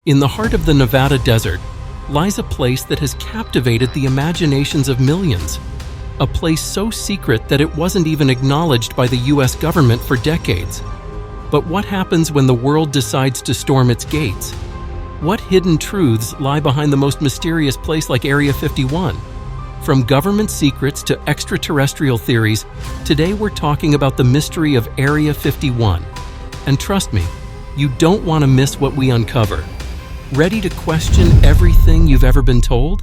In the heart of the Nevada desert lies a place that has captivated the imaginations of millions. A place so secret that it wasn't even acknowledged by the US government for decades. But what happens when the world decides to storm its gates? What hidden truths lie behind the most mysterious place like Area 51? From government secrets to extraterrestrial theories, today we're talking about the mystery of Area 51. And trust me, you don't want to miss what we uncover. Ready to question everything you've ever been told?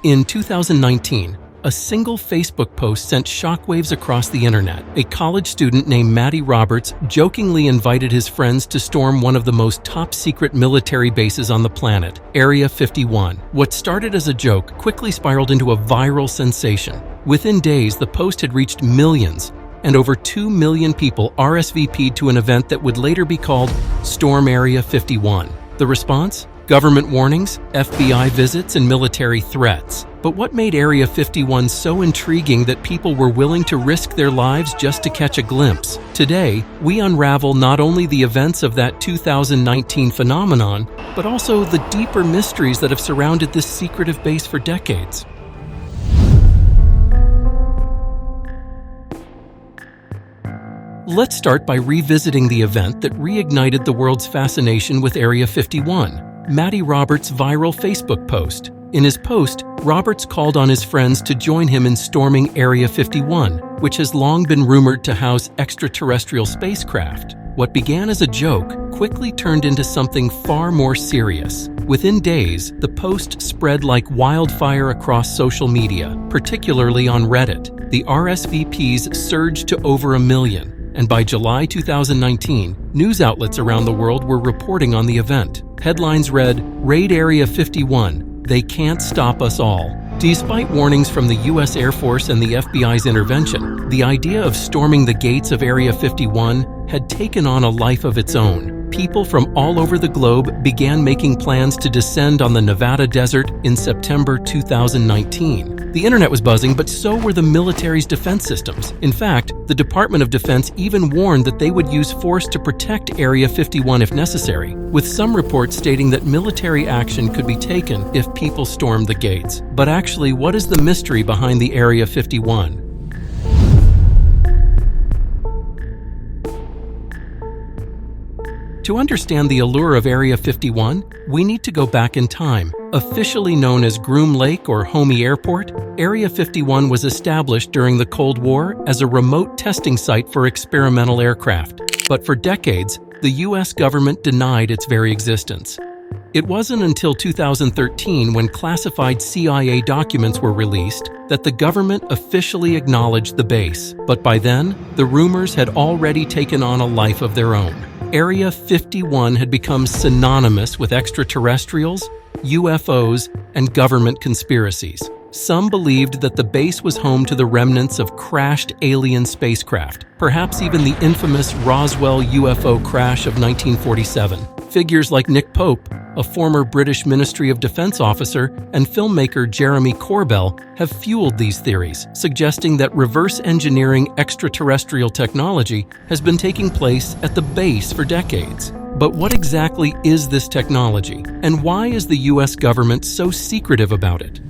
In 2019, a single Facebook post sent shockwaves across the internet. A college student named Matty Roberts jokingly invited his friends to storm one of the most top-secret military bases on the planet, Area 51. What started as a joke quickly spiraled into a viral sensation. Within days, the post had reached millions, and over 2 million people RSVP'd to an event that would later be called Storm Area 51. The response? Government warnings, FBI visits, and military threats. But what made Area 51 so intriguing that people were willing to risk their lives just to catch a glimpse? Today, we unravel not only the events of that 2019 phenomenon, but also the deeper mysteries that have surrounded this secretive base for decades. Let's start by revisiting the event that reignited the world's fascination with Area 51, Matty Roberts' viral Facebook post. In his post, Roberts called on his friends to join him in storming Area 51, which has long been rumored to house extraterrestrial spacecraft. What began as a joke quickly turned into something far more serious. Within days, the post spread like wildfire across social media, particularly on Reddit. The RSVPs surged to over 1 million. And by July 2019, news outlets around the world were reporting on the event. Headlines read, "Raid Area 51, they can't stop us all." Despite warnings from the US Air Force and the FBI's intervention, the idea of storming the gates of Area 51 had taken on a life of its own. People from all over the globe began making plans to descend on the Nevada desert in September 2019. The internet was buzzing, but so were the military's defense systems. In fact, the Department of Defense even warned that they would use force to protect Area 51 if necessary, with some reports stating that military action could be taken if people stormed the gates. But actually, what is the mystery behind the Area 51? To understand the allure of Area 51, we need to go back in time. Officially known as Groom Lake or Homey Airport, Area 51 was established during the Cold War as a remote testing site for experimental aircraft. But for decades, the US government denied its very existence. It wasn't until 2013, when classified CIA documents were released, that the government officially acknowledged the base. But by then, the rumors had already taken on a life of their own. Area 51 had become synonymous with extraterrestrials, UFOs, and government conspiracies. Some believed that the base was home to the remnants of crashed alien spacecraft, perhaps even the infamous Roswell UFO crash of 1947. Figures like Nick Pope, a former British Ministry of Defense officer, and filmmaker Jeremy Corbell have fueled these theories, suggesting that reverse engineering extraterrestrial technology has been taking place at the base for decades. But what exactly is this technology, and why is the US government so secretive about it?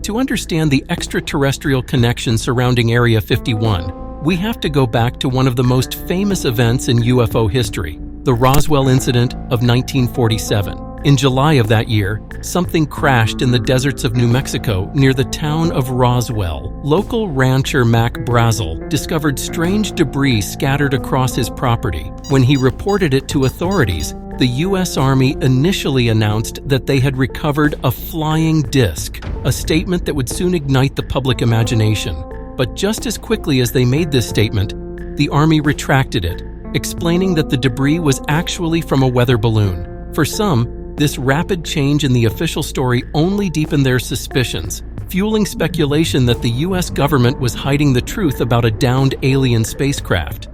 To understand the extraterrestrial connection surrounding Area 51, we have to go back to one of the most famous events in UFO history, the Roswell incident of 1947. In July of that year, something crashed in the deserts of New Mexico near the town of Roswell. Local rancher Mac Brazel discovered strange debris scattered across his property. When he reported it to authorities, the US Army initially announced that they had recovered a flying disc, a statement that would soon ignite the public imagination. But just as quickly as they made this statement, the Army retracted it, explaining that the debris was actually from a weather balloon. For some, this rapid change in the official story only deepened their suspicions, fueling speculation that the US government was hiding the truth about a downed alien spacecraft.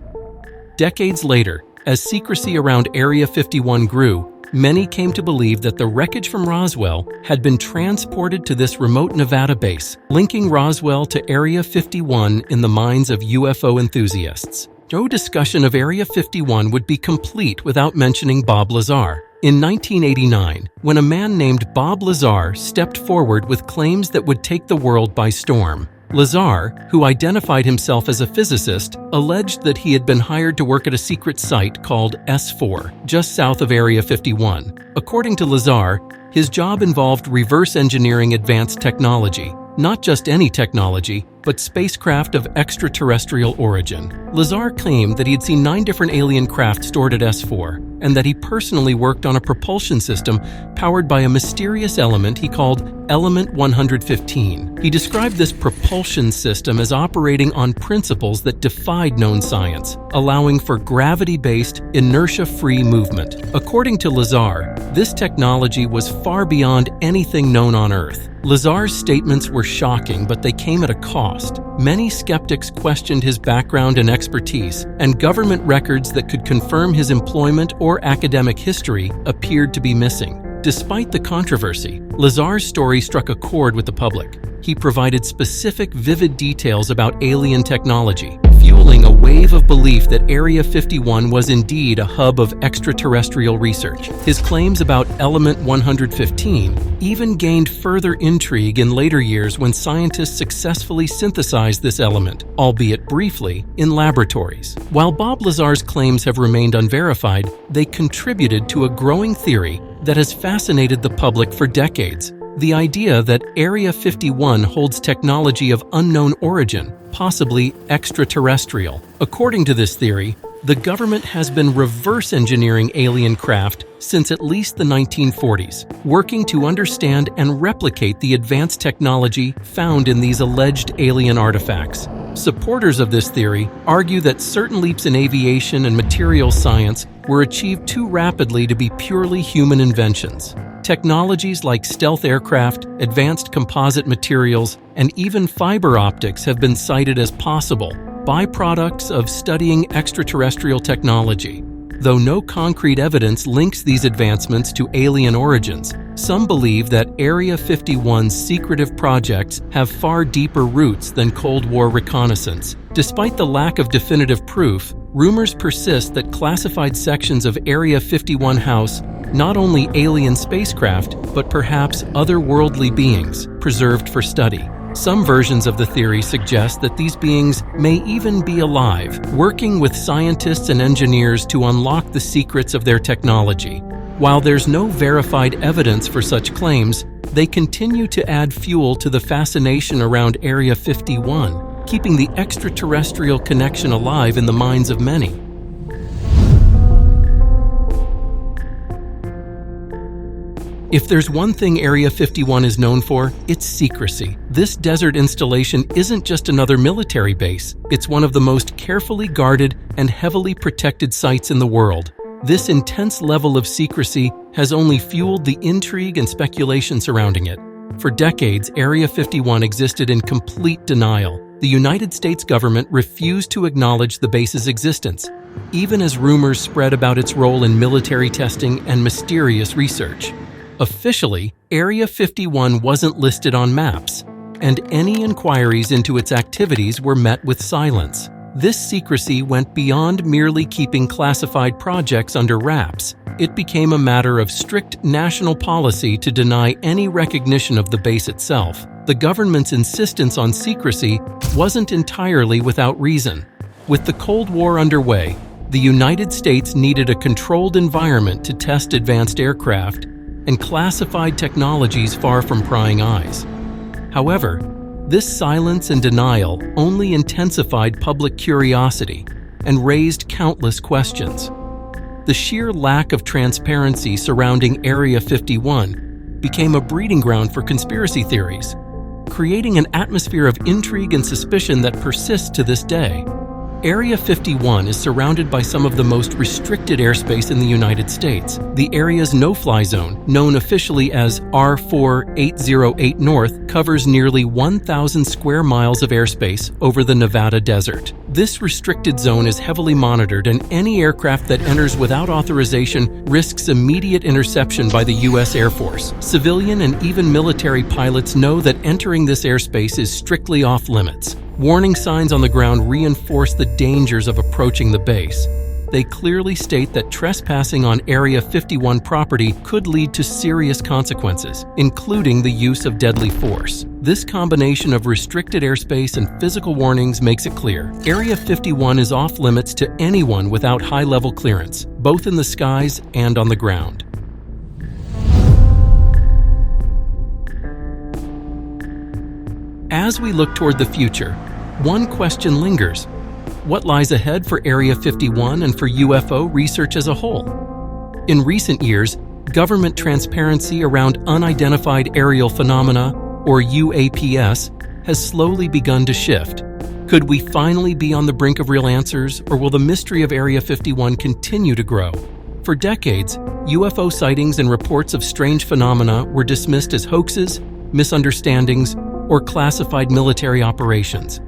Decades later, as secrecy around Area 51 grew, many came to believe that the wreckage from Roswell had been transported to this remote Nevada base, linking Roswell to Area 51 in the minds of UFO enthusiasts. No discussion of Area 51 would be complete without mentioning Bob Lazar. In 1989, when a man named Bob Lazar stepped forward with claims that would take the world by storm, Lazar, who identified himself as a physicist, alleged that he had been hired to work at a secret site called S4, just south of Area 51. According to Lazar, his job involved reverse engineering advanced technology, not just any technology, but spacecraft of extraterrestrial origin. Lazar claimed that he had seen 9 different alien craft stored at S4, and that he personally worked on a propulsion system powered by a mysterious element he called Element 115. He described this propulsion system as operating on principles that defied known science, allowing for gravity-based, inertia-free movement. According to Lazar, this technology was far beyond anything known on Earth. Lazar's statements were shocking, but they came at a cost. Many skeptics questioned his background and expertise, and government records that could confirm his employment or academic history appeared to be missing. Despite the controversy, Lazar's story struck a chord with the public. He provided specific, vivid details about alien technology, fueling a wave of belief that Area 51 was indeed a hub of extraterrestrial research. His claims about Element 115 even gained further intrigue in later years when scientists successfully synthesized this element, albeit briefly, in laboratories. While Bob Lazar's claims have remained unverified, they contributed to a growing theory that has fascinated the public for decades. The idea that Area 51 holds technology of unknown origin, possibly extraterrestrial. According to this theory, the government has been reverse engineering alien craft since at least the 1940s, working to understand and replicate the advanced technology found in these alleged alien artifacts. Supporters of this theory argue that certain leaps in aviation and materials science were achieved too rapidly to be purely human inventions. Technologies like stealth aircraft, advanced composite materials, and even fiber optics have been cited as possible byproducts of studying extraterrestrial technology. Though no concrete evidence links these advancements to alien origins, some believe that Area 51's secretive projects have far deeper roots than Cold War reconnaissance. Despite the lack of definitive proof, rumors persist that classified sections of Area 51 house not only alien spacecraft, but perhaps otherworldly beings preserved for study. Some versions of the theory suggest that these beings may even be alive, working with scientists and engineers to unlock the secrets of their technology. While there's no verified evidence for such claims, they continue to add fuel to the fascination around Area 51, keeping the extraterrestrial connection alive in the minds of many. If there's one thing Area 51 is known for, it's secrecy. This desert installation isn't just another military base. It's one of the most carefully guarded and heavily protected sites in the world. This intense level of secrecy has only fueled the intrigue and speculation surrounding it. For decades, Area 51 existed in complete denial. The United States government refused to acknowledge the base's existence, even as rumors spread about its role in military testing and mysterious research. Officially, Area 51 wasn't listed on maps, and any inquiries into its activities were met with silence. This secrecy went beyond merely keeping classified projects under wraps. It became a matter of strict national policy to deny any recognition of the base itself. The government's insistence on secrecy wasn't entirely without reason. With the Cold War underway, the United States needed a controlled environment to test advanced aircraft and classified technologies far from prying eyes. However, this silence and denial only intensified public curiosity and raised countless questions. The sheer lack of transparency surrounding Area 51 became a breeding ground for conspiracy theories, creating an atmosphere of intrigue and suspicion that persists to this day. Area 51 is surrounded by some of the most restricted airspace in the United States. The area's no-fly zone, known officially as R4808 North, covers nearly 1,000 square miles of airspace over the Nevada desert. This restricted zone is heavily monitored, and any aircraft that enters without authorization risks immediate interception by the U.S. Air Force. Civilian and even military pilots know that entering this airspace is strictly off-limits. Warning signs on the ground reinforce the dangers of approaching the base. They clearly state that trespassing on Area 51 property could lead to serious consequences, including the use of deadly force. This combination of restricted airspace and physical warnings makes it clear. Area 51 is off-limits to anyone without high-level clearance, both in the skies and on the ground. As we look toward the future, one question lingers. What lies ahead for Area 51 and for UFO research as a whole? In recent years, government transparency around unidentified aerial phenomena, or UAPs, has slowly begun to shift. Could we finally be on the brink of real answers, or will the mystery of Area 51 continue to grow? For decades, UFO sightings and reports of strange phenomena were dismissed as hoaxes, misunderstandings, or classified military operations.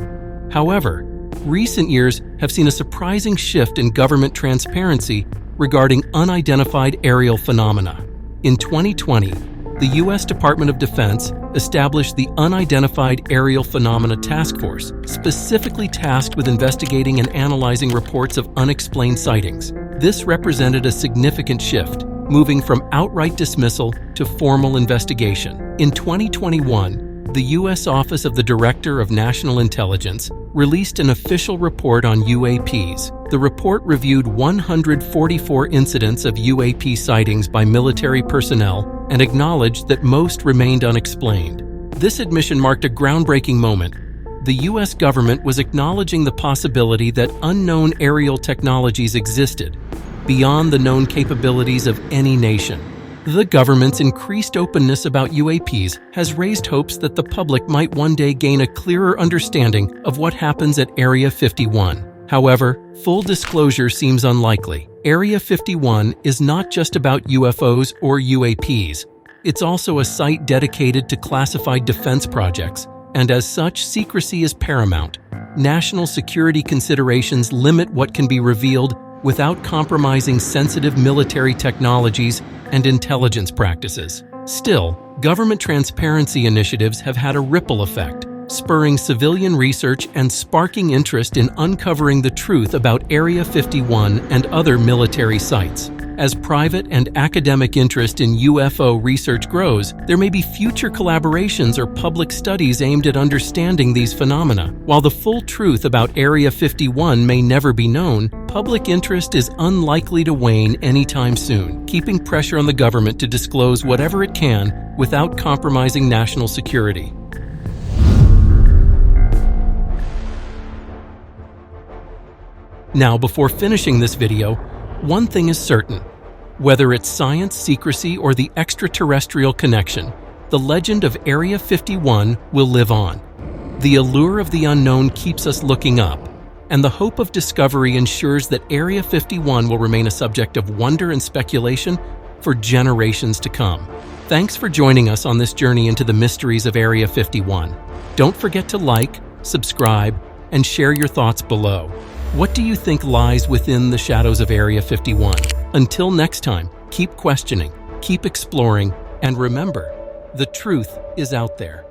However, recent years have seen a surprising shift in government transparency regarding unidentified aerial phenomena. In 2020, the U.S. Department of Defense established the Unidentified Aerial Phenomena Task Force, specifically tasked with investigating and analyzing reports of unexplained sightings. This represented a significant shift, moving from outright dismissal to formal investigation. In 2021, the U.S. Office of the Director of National Intelligence released an official report on UAPs. The report reviewed 144 incidents of UAP sightings by military personnel and acknowledged that most remained unexplained. This admission marked a groundbreaking moment. The U.S. government was acknowledging the possibility that unknown aerial technologies existed, beyond the known capabilities of any nation. The government's increased openness about UAPs has raised hopes that the public might one day gain a clearer understanding of what happens at Area 51. However, full disclosure seems unlikely. Area 51 is not just about UFOs or UAPs. It's also a site dedicated to classified defense projects, and as such, secrecy is paramount. National security considerations limit what can be revealed without compromising sensitive military technologies and intelligence practices. Still, government transparency initiatives have had a ripple effect, spurring civilian research and sparking interest in uncovering the truth about Area 51 and other military sites. As private and academic interest in UFO research grows, there may be future collaborations or public studies aimed at understanding these phenomena. While the full truth about Area 51 may never be known, public interest is unlikely to wane anytime soon, keeping pressure on the government to disclose whatever it can without compromising national security. Now, before finishing this video, one thing is certain. Whether it's science, secrecy, or the extraterrestrial connection, the legend of Area 51 will live on. The allure of the unknown keeps us looking up, and the hope of discovery ensures that Area 51 will remain a subject of wonder and speculation for generations to come. Thanks for joining us on this journey into the mysteries of Area 51. Don't forget to like, subscribe, and share your thoughts below. What do you think lies within the shadows of Area 51? Until next time, keep questioning, keep exploring, and remember, the truth is out there.